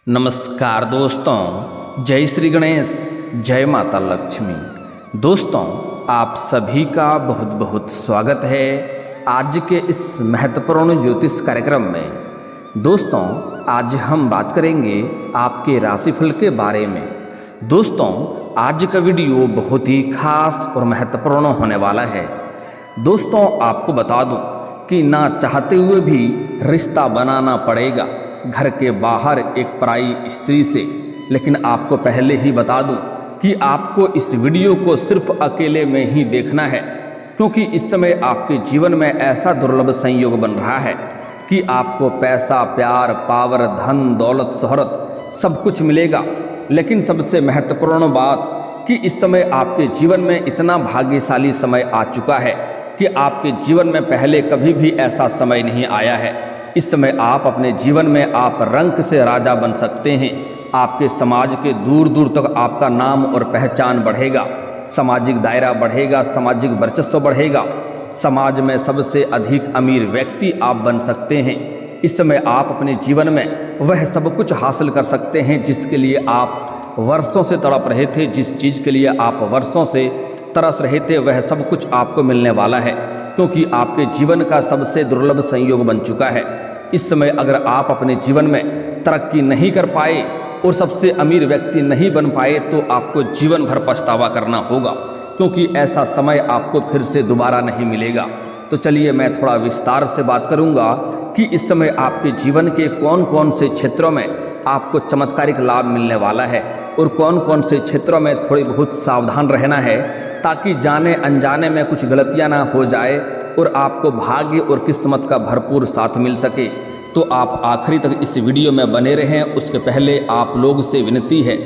नमस्कार दोस्तों, जय श्री गणेश, जय माता लक्ष्मी। दोस्तों, आप सभी का बहुत बहुत स्वागत है आज के इस महत्वपूर्ण ज्योतिष कार्यक्रम में। दोस्तों, आज हम बात करेंगे आपके राशिफल के बारे में। दोस्तों, आज का वीडियो बहुत ही खास और महत्वपूर्ण होने वाला है। दोस्तों, आपको बता दूं कि ना चाहते हुए भी रिश्ता बनाना पड़ेगा घर के बाहर एक पराई स्त्री से। लेकिन आपको पहले ही बता दूं कि आपको इस वीडियो को सिर्फ अकेले में ही देखना है, क्योंकि इस समय आपके जीवन में ऐसा दुर्लभ संयोग बन रहा है कि आपको पैसा, प्यार, पावर, धन, दौलत, शोहरत सब कुछ मिलेगा। लेकिन सबसे महत्वपूर्ण बात कि इस समय आपके जीवन में इतना भाग्यशाली समय आ चुका है कि आपके जीवन में पहले कभी भी ऐसा समय नहीं आया है। इस समय आप अपने जीवन में आप रंक से राजा बन सकते हैं। आपके समाज के दूर दूर तक आपका नाम और पहचान बढ़ेगा, सामाजिक दायरा बढ़ेगा, सामाजिक वर्चस्व बढ़ेगा। समाज में सबसे अधिक अमीर व्यक्ति आप बन सकते हैं। इस समय आप अपने जीवन में वह सब कुछ हासिल कर सकते हैं जिसके लिए आप वर्षों से तड़प रहे थे, जिस चीज़ के लिए आप वर्षों से तरस रहे थे, वह सब कुछ आपको मिलने वाला है, क्योंकि आपके जीवन का सबसे दुर्लभ संयोग बन चुका है। इस समय अगर आप अपने जीवन में तरक्की नहीं कर पाए और सबसे अमीर व्यक्ति नहीं बन पाए तो आपको जीवन भर पछतावा करना होगा, क्योंकि ऐसा समय आपको फिर से दोबारा नहीं मिलेगा। तो चलिए मैं थोड़ा विस्तार से बात करूंगा कि इस समय आपके जीवन के कौन कौन से क्षेत्रों में आपको चमत्कारिक लाभ मिलने वाला है और कौन कौन से क्षेत्रों में थोड़ी बहुत सावधान रहना है, ताकि जाने अनजाने में कुछ गलतियां ना हो जाए और आपको भाग्य और किस्मत का भरपूर साथ मिल सके। तो आप आखिरी तक इस वीडियो में बने रहें। उसके पहले आप लोग से विनती है,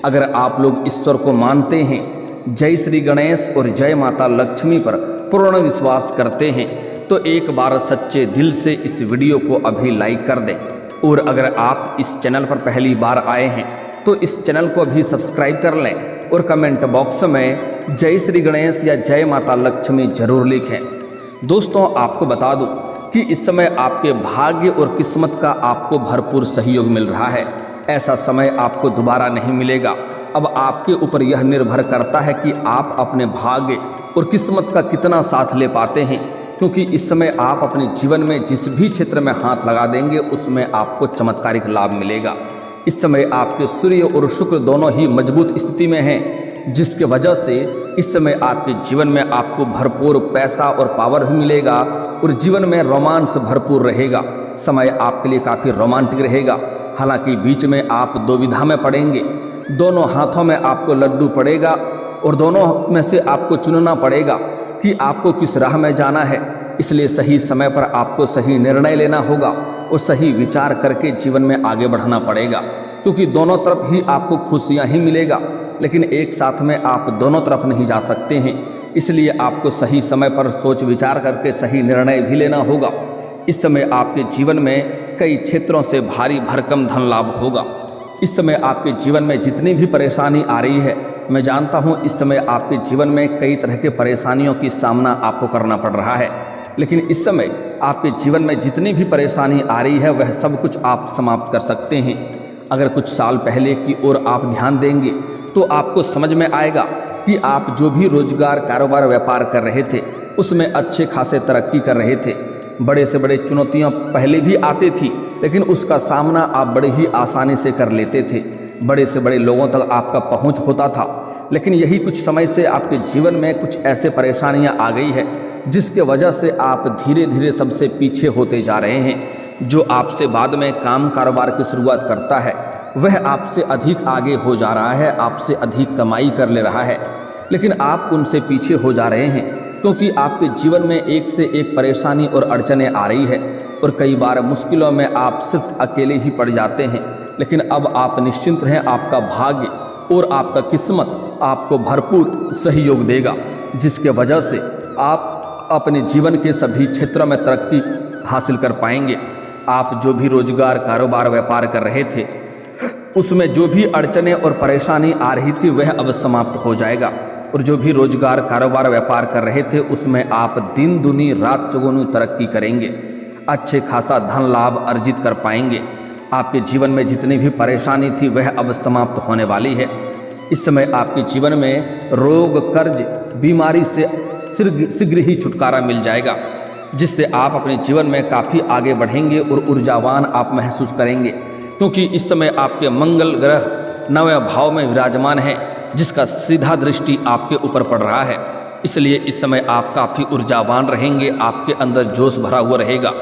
अगर आप लोग ईश्वर को मानते हैं, जय श्री गणेश और जय माता लक्ष्मी पर पूर्ण विश्वास करते हैं, तो एक बार सच्चे दिल से इस वीडियो को अभी लाइक कर दें। और अगर आप इस चैनल पर पहली बार आए हैं तो इस चैनल को भी सब्सक्राइब कर लें और कमेंट बॉक्स में जय श्री गणेश या जय माता लक्ष्मी जरूर लिखें। दोस्तों, आपको बता दूं कि इस समय आपके भाग्य और किस्मत का आपको भरपूर सहयोग मिल रहा है। ऐसा समय आपको दोबारा नहीं मिलेगा। अब आपके ऊपर यह निर्भर करता है कि आप अपने भाग्य और किस्मत का कितना साथ ले पाते हैं, क्योंकि इस समय आप अपने जीवन में जिस भी क्षेत्र में हाथ लगा देंगे उसमें आपको चमत्कारिक लाभ मिलेगा। इस समय आपके सूर्य और शुक्र दोनों ही मजबूत स्थिति में हैं, जिसके वजह से इस समय आपके जीवन में आपको भरपूर पैसा और पावर भी मिलेगा और जीवन में रोमांस भरपूर रहेगा। समय आपके लिए काफ़ी रोमांटिक रहेगा। हालांकि बीच में आप दुविधा में पड़ेंगे, दोनों हाथों में आपको लड्डू पड़ेगा और दोनों में से आपको चुनना पड़ेगा कि आपको किस राह में जाना है। इसलिए सही समय पर आपको सही निर्णय लेना होगा और सही विचार करके जीवन में आगे बढ़ना पड़ेगा, क्योंकि दोनों तरफ ही आपको खुशियाँ ही मिलेगा, लेकिन एक साथ में आप दोनों तरफ नहीं जा सकते हैं। इसलिए आपको सही समय पर सोच विचार करके सही निर्णय भी लेना होगा। इस समय आपके जीवन में कई क्षेत्रों से भारी भरकम धन लाभ होगा। इस समय आपके जीवन में जितनी भी परेशानी आ रही है, मैं जानता हूँ इस समय आपके जीवन में कई तरह के परेशानियों की सामना आपको करना पड़ रहा है, लेकिन इस समय आपके जीवन में जितनी भी परेशानी आ रही है वह सब कुछ आप समाप्त कर सकते हैं। अगर कुछ साल पहले की ओर आप ध्यान देंगे तो आपको समझ में आएगा कि आप जो भी रोजगार, कारोबार, व्यापार कर रहे थे उसमें अच्छे खासे तरक्की कर रहे थे। बड़े से बड़े चुनौतियां पहले भी आती थी, लेकिन उसका सामना आप बड़े ही आसानी से कर लेते थे। बड़े से बड़े लोगों तक आपका पहुंच होता था। लेकिन यही कुछ समय से आपके जीवन में कुछ ऐसे परेशानियां आ गई है जिसके वजह से आप धीरे धीरे सबसे पीछे होते जा रहे हैं। जो आपसे बाद में काम कारोबार की शुरुआत करता है वह आपसे अधिक आगे हो जा रहा है, आपसे अधिक कमाई कर ले रहा है, लेकिन आप उनसे पीछे हो जा रहे हैं, क्योंकि आपके जीवन में एक से एक परेशानी और अड़चनें आ रही है और कई बार मुश्किलों में आप सिर्फ अकेले ही पड़ जाते हैं। लेकिन अब आप निश्चिंत रहें, आपका भाग्य और आपका किस्मत आपको भरपूर सहयोग देगा, जिसके वजह से आप अपने जीवन के सभी क्षेत्रों में तरक्की हासिल कर पाएंगे। आप जो भी रोजगार, कारोबार, व्यापार कर रहे थे उसमें जो भी अड़चनें और परेशानी आ रही थी वह अब समाप्त हो जाएगा, और जो भी रोजगार, कारोबार, व्यापार कर रहे थे उसमें आप दिन दुनी रात चौगुनी तरक्की करेंगे, अच्छे खासा धन लाभ अर्जित कर पाएंगे। आपके जीवन में जितनी भी परेशानी थी वह अब समाप्त होने वाली है। इस समय आपके जीवन में रोग, कर्ज, बीमारी से शीघ्र ही छुटकारा मिल जाएगा, जिससे आप अपने जीवन में काफ़ी आगे बढ़ेंगे और ऊर्जावान आप महसूस करेंगे, क्योंकि इस समय आपके मंगल ग्रह 9वें भाव में विराजमान है, जिसका सीधा दृष्टि आपके ऊपर पड़ रहा है। इसलिए इस समय आप काफ़ी ऊर्जावान रहेंगे, आपके अंदर जोश भरा हुआ रहेगा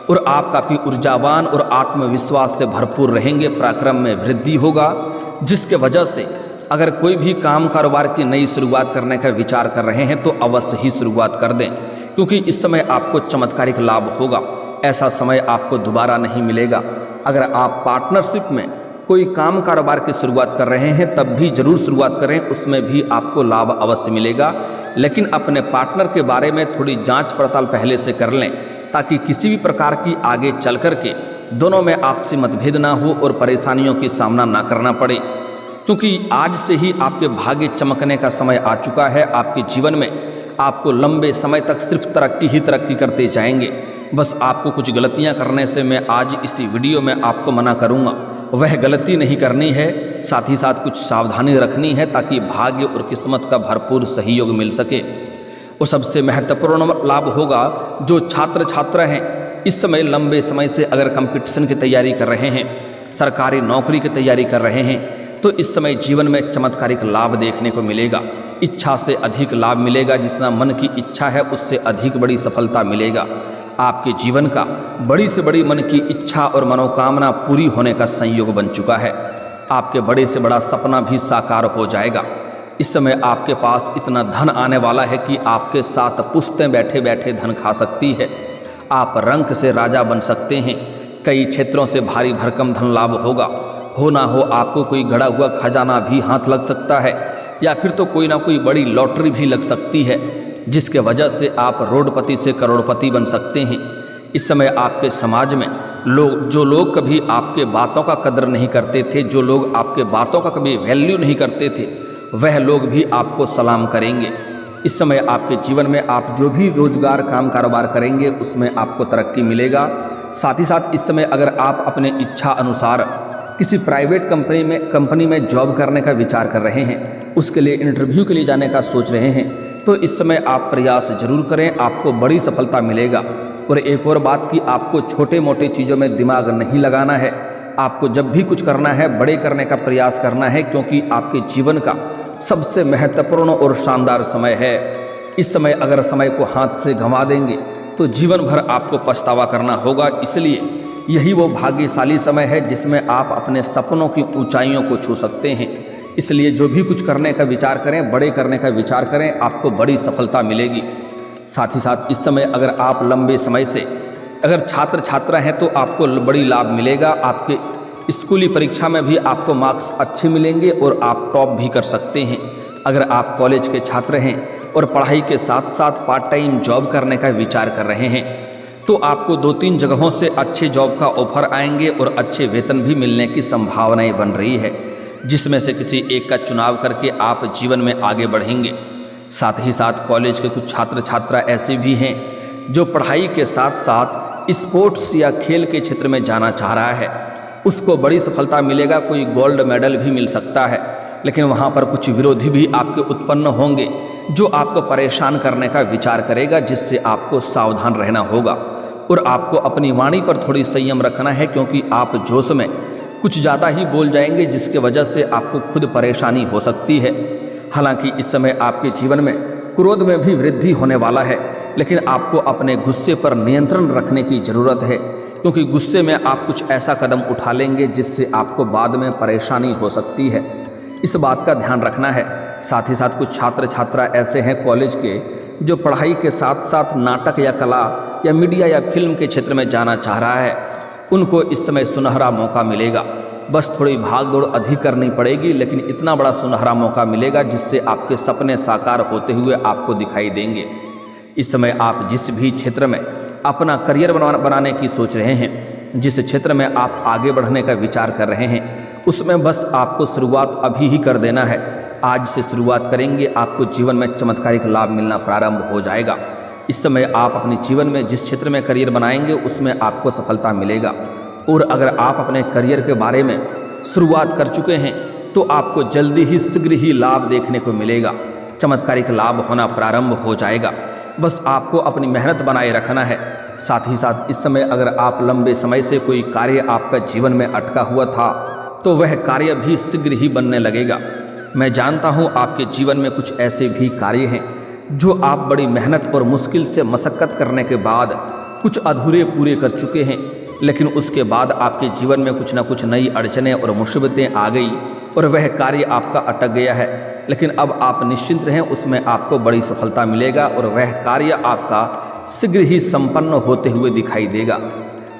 और आप काफ़ी ऊर्जावान और आत्मविश्वास से भरपूर रहेंगे। पराक्रम में वृद्धि होगा, जिसके वजह से अगर कोई भी काम कारोबार की नई शुरुआत करने का विचार कर रहे हैं तो अवश्य ही शुरुआत कर दें, क्योंकि इस समय आपको चमत्कारिक लाभ होगा। ऐसा समय आपको दोबारा नहीं मिलेगा। अगर आप पार्टनरशिप में कोई काम कारोबार की शुरुआत कर रहे हैं तब भी जरूर शुरुआत करें, उसमें भी आपको लाभ अवश्य मिलेगा। लेकिन अपने पार्टनर के बारे में थोड़ी जांच पड़ताल पहले से कर लें, ताकि किसी भी प्रकार की आगे चल कर के दोनों में आपसी मतभेद ना हो और परेशानियों की सामना ना करना पड़े, क्योंकि आज से ही आपके भाग्य चमकने का समय आ चुका है। आपके जीवन में आपको लंबे समय तक सिर्फ तरक्की ही तरक्की करते जाएंगे। बस आपको कुछ गलतियां करने से मैं आज इसी वीडियो में आपको मना करूंगा, वह गलती नहीं करनी है। साथ ही साथ कुछ सावधानी रखनी है ताकि भाग्य और किस्मत का भरपूर सहयोग मिल सके। और सबसे महत्वपूर्ण लाभ होगा जो छात्र छात्रा हैं, इस समय लंबे समय से अगर कंपटीशन की तैयारी कर रहे हैं, सरकारी नौकरी की तैयारी कर रहे हैं, तो इस समय जीवन में चमत्कारिक लाभ देखने को मिलेगा। इच्छा से अधिक लाभ मिलेगा, जितना मन की इच्छा है उससे अधिक बड़ी सफलता मिलेगा। आपके जीवन का बड़ी से बड़ी मन की इच्छा और मनोकामना पूरी होने का संयोग बन चुका है। आपके बड़े से बड़ा सपना भी साकार हो जाएगा। इस समय आपके पास इतना धन आने वाला है कि आपके साथ पुश्तें बैठे बैठे धन खा सकती है। आप रंक से राजा बन सकते हैं। कई क्षेत्रों से भारी भरकम धन लाभ होगा। हो ना हो आपको कोई गड़ा हुआ खजाना भी हाथ लग सकता है, या फिर तो कोई ना कोई बड़ी लॉटरी भी लग सकती है, जिसके वजह से आप रोडपति से करोड़पति बन सकते हैं। इस समय आपके समाज में जो लोग कभी आपके बातों का कदर नहीं करते थे, जो लोग आपके बातों का कभी वैल्यू नहीं करते थे, वह लोग भी आपको सलाम करेंगे। इस समय आपके जीवन में आप जो भी रोजगार काम कारोबार करेंगे उसमें आपको तरक्की मिलेगा। साथ ही साथ इस समय अगर आप अपने इच्छा अनुसार किसी प्राइवेट कंपनी में जॉब करने का विचार कर रहे हैं, उसके लिए इंटरव्यू के लिए जाने का सोच रहे हैं, तो इस समय आप प्रयास जरूर करें, आपको बड़ी सफलता मिलेगा। और एक और बात कि आपको छोटे मोटे चीज़ों में दिमाग नहीं लगाना है। आपको जब भी कुछ करना है बड़े करने का प्रयास करना है, क्योंकि आपके जीवन का सबसे महत्वपूर्ण और शानदार समय है। इस समय अगर समय को हाथ से गंवा देंगे तो जीवन भर आपको पछतावा करना होगा। इसलिए यही वो भाग्यशाली समय है जिसमें आप अपने सपनों की ऊंचाइयों को छू सकते हैं। इसलिए जो भी कुछ करने का विचार करें, बड़े करने का विचार करें, आपको बड़ी सफलता मिलेगी। साथ ही साथ इस समय अगर आप लंबे समय से अगर छात्र छात्रा हैं तो आपको बड़ी लाभ मिलेगा। आपके स्कूली परीक्षा में भी आपको मार्क्स अच्छे मिलेंगे और आप टॉप भी कर सकते हैं। अगर आप कॉलेज के छात्र हैं और पढ़ाई के साथ साथ पार्ट टाइम जॉब करने का विचार कर रहे हैं, तो आपको 2-3 जगहों से अच्छे जॉब का ऑफर आएंगे और अच्छे वेतन भी मिलने की संभावनाएं बन रही है, जिसमें से किसी एक का चुनाव करके आप जीवन में आगे बढ़ेंगे। साथ ही साथ कॉलेज के कुछ छात्र छात्रा ऐसे भी हैं जो पढ़ाई के साथ साथ स्पोर्ट्स या खेल के क्षेत्र में जाना चाह रहा है, उसको बड़ी सफलता मिलेगा। कोई गोल्ड मेडल भी मिल सकता है, लेकिन वहाँ पर कुछ विरोधी भी आपके उत्पन्न होंगे जो आपको परेशान करने का विचार करेगा, जिससे आपको सावधान रहना होगा। और आपको अपनी वाणी पर थोड़ी संयम रखना है, क्योंकि आप जोश में कुछ ज़्यादा ही बोल जाएंगे, जिसके वजह से आपको खुद परेशानी हो सकती है। हालांकि इस समय आपके जीवन में क्रोध में भी वृद्धि होने वाला है, लेकिन आपको अपने गुस्से पर नियंत्रण रखने की ज़रूरत है, क्योंकि गुस्से में आप कुछ ऐसा कदम उठा लेंगे जिससे आपको बाद में परेशानी हो सकती है। इस बात का ध्यान रखना है। साथ ही साथ कुछ छात्र छात्रा ऐसे हैं कॉलेज के जो पढ़ाई के साथ साथ नाटक या कला या मीडिया या फिल्म के क्षेत्र में जाना चाह रहा है, उनको इस समय सुनहरा मौका मिलेगा। बस थोड़ी भाग दौड़ अधिक करनी पड़ेगी, लेकिन इतना बड़ा सुनहरा मौका मिलेगा जिससे आपके सपने साकार होते हुए आपको दिखाई देंगे। इस समय आप जिस भी क्षेत्र में अपना करियर बनाने की सोच रहे हैं, जिस क्षेत्र में आप आगे बढ़ने का विचार कर रहे हैं, उसमें बस आपको शुरुआत अभी ही कर देना है। आज से शुरुआत करेंगे, आपको जीवन में चमत्कारिक लाभ मिलना प्रारंभ हो जाएगा। इस समय आप अपने जीवन में जिस क्षेत्र में करियर बनाएंगे उसमें आपको सफलता मिलेगा। और अगर आप अपने करियर के बारे में शुरुआत कर चुके हैं तो आपको जल्दी ही शीघ्र ही लाभ देखने को मिलेगा। चमत्कारिक लाभ होना प्रारंभ हो जाएगा। बस आपको अपनी मेहनत बनाए रखना है। साथ ही साथ इस समय अगर आप लंबे समय से कोई कार्य आपका जीवन में अटका हुआ था तो वह कार्य भी शीघ्र ही बनने लगेगा। मैं जानता हूँ आपके जीवन में कुछ ऐसे भी कार्य हैं जो आप बड़ी मेहनत और मुश्किल से मशक्क़त करने के बाद कुछ अधूरे पूरे कर चुके हैं, लेकिन उसके बाद आपके जीवन में कुछ ना कुछ नई अड़चनें और मुसीबतें आ गई और वह कार्य आपका अटक गया है। लेकिन अब आप निश्चिंत रहें, उसमें आपको बड़ी सफलता मिलेगा और वह कार्य आपका शीघ्र ही संपन्न होते हुए दिखाई देगा।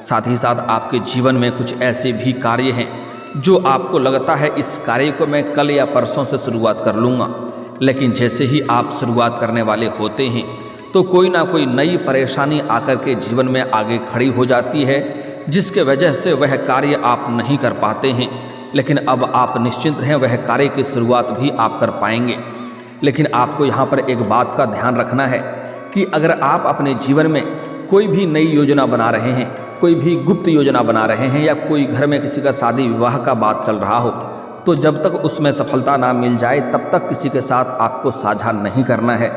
साथ ही साथ आपके जीवन में कुछ ऐसे भी कार्य हैं जो आपको लगता है इस कार्य को मैं कल या परसों से शुरुआत कर लूँगा, लेकिन जैसे ही आप शुरुआत करने वाले होते हैं तो कोई ना कोई नई परेशानी आकर के जीवन में आगे खड़ी हो जाती है, जिसके वजह से वह कार्य आप नहीं कर पाते हैं। लेकिन अब आप निश्चिंत रहें, वह कार्य की शुरुआत भी आप कर पाएंगे। लेकिन आपको यहाँ पर एक बात का ध्यान रखना है कि अगर आप अपने जीवन में कोई भी नई योजना बना रहे हैं, कोई भी गुप्त योजना बना रहे हैं या कोई घर में किसी का शादी विवाह का बात चल रहा हो, तो जब तक उसमें सफलता ना मिल जाए तब तक किसी के साथ आपको साझा नहीं करना है।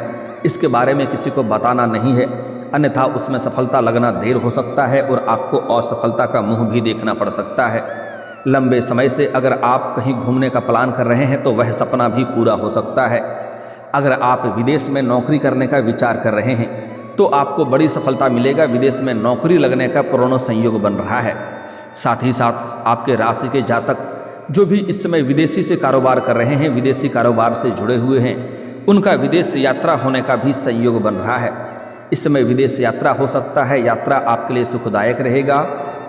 इसके बारे में किसी को बताना नहीं है, अन्यथा उसमें सफलता लगना देर हो सकता है और आपको असफलता का मुंह भी देखना पड़ सकता है। लंबे समय से अगर आप कहीं घूमने का प्लान कर रहे हैं तो वह सपना भी पूरा हो सकता है। अगर आप विदेश में नौकरी करने का विचार कर रहे हैं तो आपको बड़ी सफलता मिलेगा। विदेश में नौकरी लगने का पूर्ण संयोग बन रहा है। साथ ही साथ आपके राशि के जातक जो भी इस समय विदेशी से कारोबार कर रहे हैं, विदेशी कारोबार से जुड़े हुए हैं, उनका विदेश यात्रा होने का भी संयोग बन रहा है। इस समय विदेश यात्रा हो सकता है। यात्रा आपके लिए सुखदायक रहेगा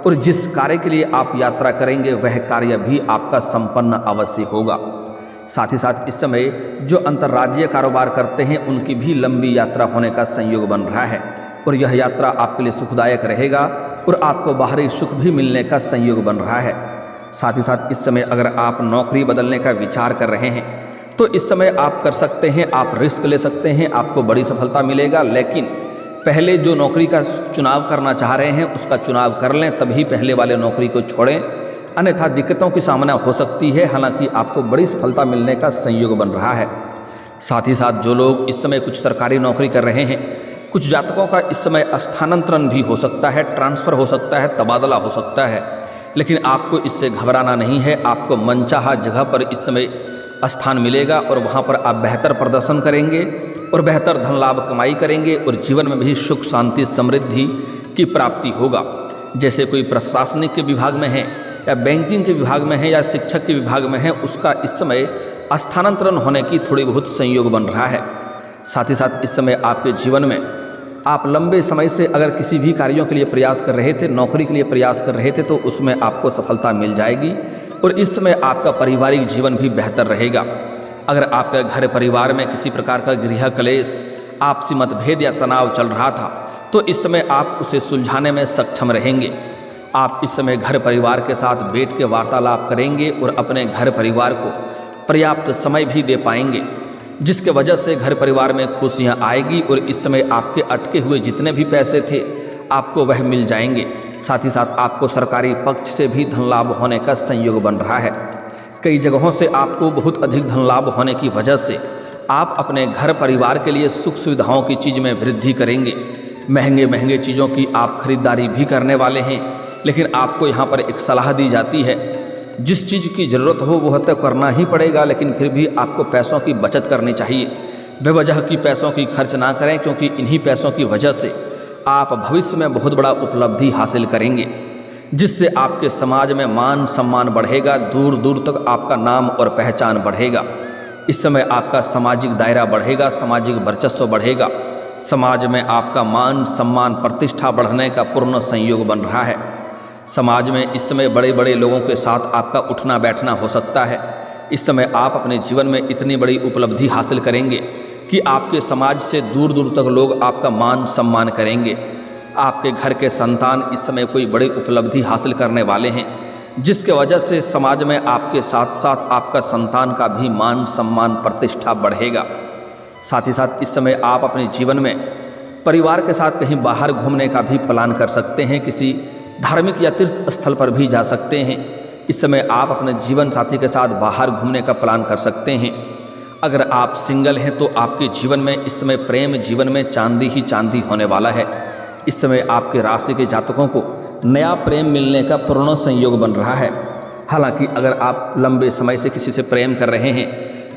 और जिस कार्य के लिए आप यात्रा करेंगे वह कार्य भी आपका संपन्न अवश्य होगा। साथ ही साथ इस समय जो अंतर्राज्यीय कारोबार करते हैं उनकी भी लंबी यात्रा होने का संयोग बन रहा है और यह यात्रा आपके लिए सुखदायक रहेगा और आपको बाहरी सुख भी मिलने का संयोग बन रहा है। साथ ही साथ इस समय अगर आप नौकरी बदलने का विचार कर रहे हैं तो इस समय आप कर सकते हैं, आप रिस्क ले सकते हैं, आपको बड़ी सफलता मिलेगा। लेकिन पहले जो नौकरी का चुनाव करना चाह रहे हैं उसका चुनाव कर लें, तभी पहले वाले नौकरी को छोड़ें, अन्यथा दिक्कतों की सामना हो सकती है। हालांकि आपको बड़ी सफलता मिलने का संयोग बन रहा है। साथ ही साथ जो लोग इस समय कुछ सरकारी नौकरी कर रहे हैं, कुछ जातकों का इस समय स्थानांतरण भी हो सकता है, ट्रांसफ़र हो सकता है, तबादला हो सकता है। लेकिन आपको इससे घबराना नहीं है। आपको मनचाहा जगह पर इस समय स्थान मिलेगा और वहाँ पर आप बेहतर प्रदर्शन करेंगे और बेहतर धन लाभ कमाई करेंगे और जीवन में भी सुख शांति समृद्धि की प्राप्ति होगा। जैसे कोई प्रशासनिक के विभाग में है या बैंकिंग के विभाग में है या शिक्षक के विभाग में है, उसका इस समय स्थानांतरण होने की थोड़ी बहुत संयोग बन रहा है। साथ ही साथ इस समय आपके जीवन में आप लंबे समय से अगर किसी भी कार्यों के लिए प्रयास कर रहे थे, नौकरी के लिए प्रयास कर रहे थे, तो उसमें आपको सफलता मिल जाएगी और इस समय आपका पारिवारिक जीवन भी बेहतर रहेगा। अगर आपके घर परिवार में किसी प्रकार का गृह क्लेश, आपसी मतभेद या तनाव चल रहा था तो इस समय आप उसे सुलझाने में सक्षम रहेंगे। आप इस समय घर परिवार के साथ बैठ के वार्तालाप करेंगे और अपने घर परिवार को पर्याप्त समय भी दे पाएंगे, जिसके वजह से घर परिवार में खुशियां आएगी और इस समय आपके अटके हुए जितने भी पैसे थे आपको वह मिल जाएंगे। साथ ही साथ आपको सरकारी पक्ष से भी धन लाभ होने का संयोग बन रहा है। कई जगहों से आपको बहुत अधिक धन लाभ होने की वजह से आप अपने घर परिवार के लिए सुख सुविधाओं की चीज़ में वृद्धि करेंगे। महंगे महंगे चीज़ों की आप खरीदारी भी करने वाले हैं, लेकिन आपको यहाँ पर एक सलाह दी जाती है, जिस चीज़ की ज़रूरत हो वह तो करना ही पड़ेगा, लेकिन फिर भी आपको पैसों की बचत करनी चाहिए। बेवजह की पैसों की खर्च ना करें, क्योंकि इन्हीं पैसों की वजह से आप भविष्य में बहुत बड़ा उपलब्धि हासिल करेंगे, जिससे आपके समाज में मान सम्मान बढ़ेगा, दूर दूर तक आपका नाम और पहचान बढ़ेगा। इस समय आपका सामाजिक दायरा बढ़ेगा, सामाजिक वर्चस्व बढ़ेगा, समाज में आपका मान सम्मान प्रतिष्ठा बढ़ने का पूर्ण संयोग बन रहा है। समाज में इस समय बड़े बड़े लोगों के साथ आपका उठना बैठना हो सकता है। इस समय आप अपने जीवन में इतनी बड़ी उपलब्धि हासिल करेंगे कि आपके समाज से दूर दूर तक लोग आपका मान सम्मान करेंगे। आपके घर के संतान इस समय कोई बड़ी उपलब्धि हासिल करने वाले हैं, जिसके वजह से समाज में आपके साथ साथ आपका संतान का भी मान सम्मान प्रतिष्ठा बढ़ेगा। साथ ही साथ इस समय आप अपने जीवन में परिवार के साथ कहीं बाहर घूमने का भी प्लान कर सकते हैं। किसी धार्मिक या तीर्थ स्थल पर भी जा सकते हैं। इस समय आप अपने जीवन साथी के साथ बाहर घूमने का प्लान कर सकते हैं। अगर आप सिंगल हैं तो आपके जीवन में इस समय प्रेम जीवन में चांदी ही चांदी होने वाला है। इस समय आपके राशि के जातकों को नया प्रेम मिलने का पूर्ण संयोग बन रहा है। हालांकि अगर आप लंबे समय से किसी से प्रेम कर रहे हैं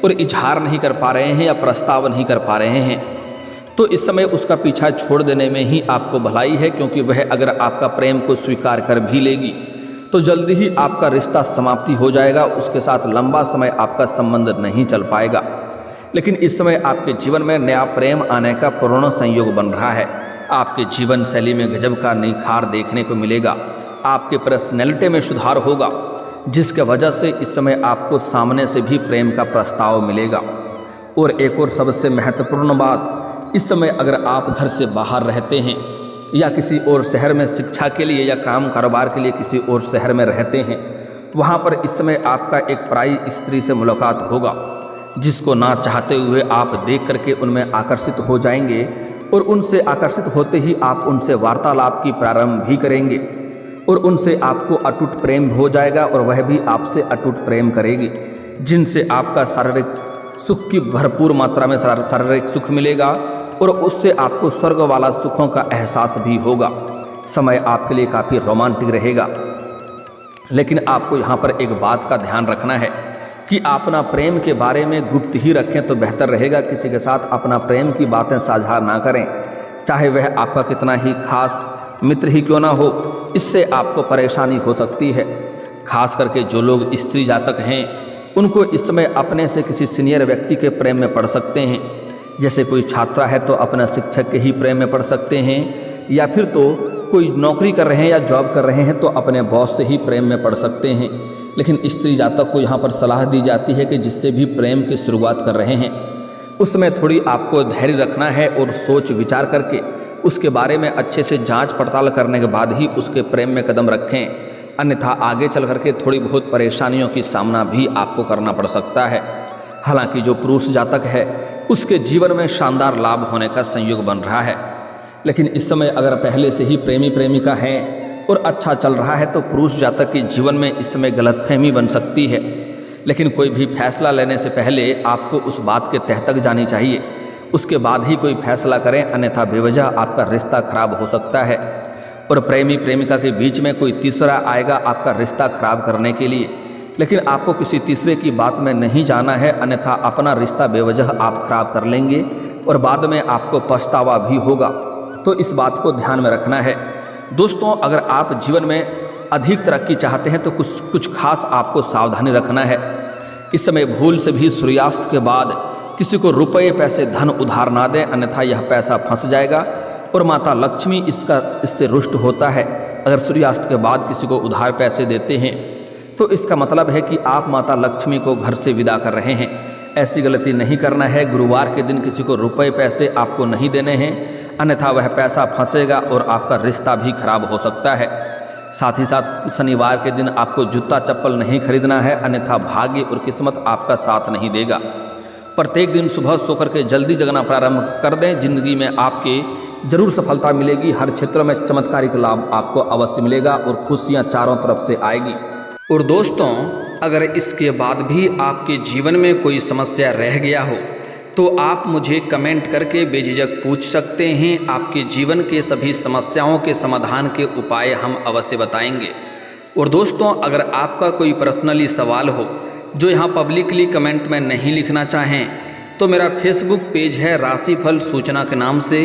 और इजहार नहीं कर पा रहे हैं या प्रस्ताव नहीं कर पा रहे हैं, तो इस समय उसका पीछा छोड़ देने में ही आपको भलाई है, क्योंकि वह अगर आपका प्रेम को स्वीकार कर भी लेगी तो जल्दी ही आपका रिश्ता समाप्ति हो जाएगा। उसके साथ लंबा समय आपका संबंध नहीं चल पाएगा। लेकिन इस समय आपके जीवन में नया प्रेम आने का पूर्ण संयोग बन रहा है। आपके जीवन शैली में गजब का निखार देखने को मिलेगा। आपके पर्सनैलिटी में सुधार होगा, जिसके वजह से इस समय आपको सामने से भी प्रेम का प्रस्ताव मिलेगा। और एक और सबसे महत्वपूर्ण बात, इस समय अगर आप घर से बाहर रहते हैं या किसी और शहर में शिक्षा के लिए या काम कारोबार के लिए किसी और शहर में रहते हैं, वहाँ पर इस समय आपका एक पराई स्त्री से मुलाकात होगा, जिसको ना चाहते हुए आप देख करके उनमें आकर्षित हो जाएंगे और उनसे आकर्षित होते ही आप उनसे वार्तालाप की प्रारंभ भी करेंगे और उनसे आपको अटूट प्रेम हो जाएगा और वह भी आपसे अटूट प्रेम करेगी, जिनसे आपका शारीरिक सुख की भरपूर मात्रा में शारीरिक सुख मिलेगा और उससे आपको स्वर्ग वाला सुखों का एहसास भी होगा। समय आपके लिए काफ़ी रोमांटिक रहेगा। लेकिन आपको यहाँ पर एक बात का ध्यान रखना है कि अपना प्रेम के बारे में गुप्त ही रखें तो बेहतर रहेगा। किसी के साथ अपना प्रेम की बातें साझा ना करें, चाहे वह आपका कितना ही खास मित्र ही क्यों ना हो। इससे आपको परेशानी हो सकती है। खास करके जो लोग स्त्री जातक हैं, उनको इस समय अपने से किसी सीनियर व्यक्ति के प्रेम में पड़ सकते हैं। जैसे कोई छात्रा है तो अपना शिक्षक के ही प्रेम में पड़ सकते हैं, या फिर तो कोई नौकरी कर रहे हैं या जॉब कर रहे हैं तो अपने बॉस से ही प्रेम में पड़ सकते हैं। लेकिन स्त्री जातक को यहाँ पर सलाह दी जाती है कि जिससे भी प्रेम की शुरुआत कर रहे हैं, उसमें थोड़ी आपको धैर्य रखना है और सोच विचार करके उसके बारे में अच्छे से जांच पड़ताल करने के बाद ही उसके प्रेम में कदम रखें। अन्यथा आगे चल करके थोड़ी बहुत परेशानियों की सामना भी आपको करना पड़ सकता है। हालांकि जो पुरुष जातक है उसके जीवन में शानदार लाभ होने का संयोग बन रहा है। लेकिन इस समय अगर पहले से ही प्रेमी प्रेमिका हैं और अच्छा चल रहा है तो पुरुष जातक के जीवन में इस समय गलतफहमी बन सकती है। लेकिन कोई भी फैसला लेने से पहले आपको उस बात के तह तक जानी चाहिए, उसके बाद ही कोई फैसला करें, अन्यथा बेवजह आपका रिश्ता खराब हो सकता है। और प्रेमी प्रेमिका के बीच में कोई तीसरा आएगा आपका रिश्ता खराब करने के लिए। लेकिन आपको किसी तीसरे की बात में नहीं जाना है, अन्यथा अपना रिश्ता बेवजह आप खराब कर लेंगे और बाद में आपको पछतावा भी होगा। तो इस बात को ध्यान में रखना है। दोस्तों, अगर आप जीवन में अधिक तरक्की चाहते हैं तो कुछ खास आपको सावधानी रखना है। इस समय भूल से भी सूर्यास्त के बाद किसी को रुपये पैसे धन उधार ना दें, अन्यथा यह पैसा फंस जाएगा और माता लक्ष्मी इससे रुष्ट होता है। अगर सूर्यास्त के बाद किसी को उधार पैसे देते हैं तो इसका मतलब है कि आप माता लक्ष्मी को घर से विदा कर रहे हैं। ऐसी गलती नहीं करना है। गुरुवार के दिन किसी को रुपए पैसे आपको नहीं देने हैं, अन्यथा वह पैसा फंसेगा और आपका रिश्ता भी खराब हो सकता है। साथ ही साथ शनिवार के दिन आपको जूता चप्पल नहीं खरीदना है, अन्यथा भाग्य और किस्मत आपका साथ नहीं देगा। प्रत्येक दिन सुबह सोकर के जल्दी जगना प्रारंभ कर दें। जिंदगी में आपके जरूर सफलता मिलेगी। हर क्षेत्र में चमत्कारिक लाभ आपको अवश्य मिलेगा और खुशियाँ चारों तरफ से आएगी। और दोस्तों, अगर इसके बाद भी आपके जीवन में कोई समस्या रह गया हो तो आप मुझे कमेंट करके बेझिझक पूछ सकते हैं। आपके जीवन के सभी समस्याओं के समाधान के उपाय हम अवश्य बताएंगे। और दोस्तों, अगर आपका कोई पर्सनली सवाल हो जो यहाँ पब्लिकली कमेंट में नहीं लिखना चाहें तो मेरा फेसबुक पेज है राशिफल सूचना के नाम से,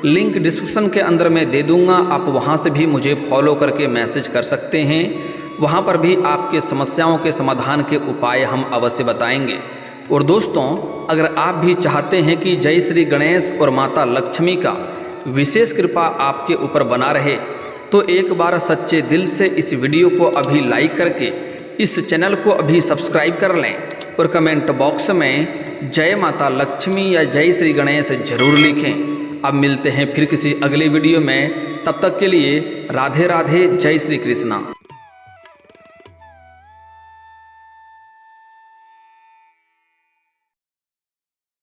लिंक डिस्क्रिप्शन के अंदर मैं दे दूँगा। आप वहाँ से भी मुझे फॉलो करके मैसेज कर सकते हैं। वहाँ पर भी आपके समस्याओं के समाधान के उपाय हम अवश्य बताएंगे। और दोस्तों, अगर आप भी चाहते हैं कि जय श्री गणेश और माता लक्ष्मी का विशेष कृपा आपके ऊपर बना रहे तो एक बार सच्चे दिल से इस वीडियो को अभी लाइक करके इस चैनल को अभी सब्सक्राइब कर लें और कमेंट बॉक्स में जय माता लक्ष्मी या जय श्री गणेश जरूर लिखें। अब मिलते हैं फिर किसी अगले वीडियो में। तब तक के लिए राधे राधे, जय श्री कृष्णा।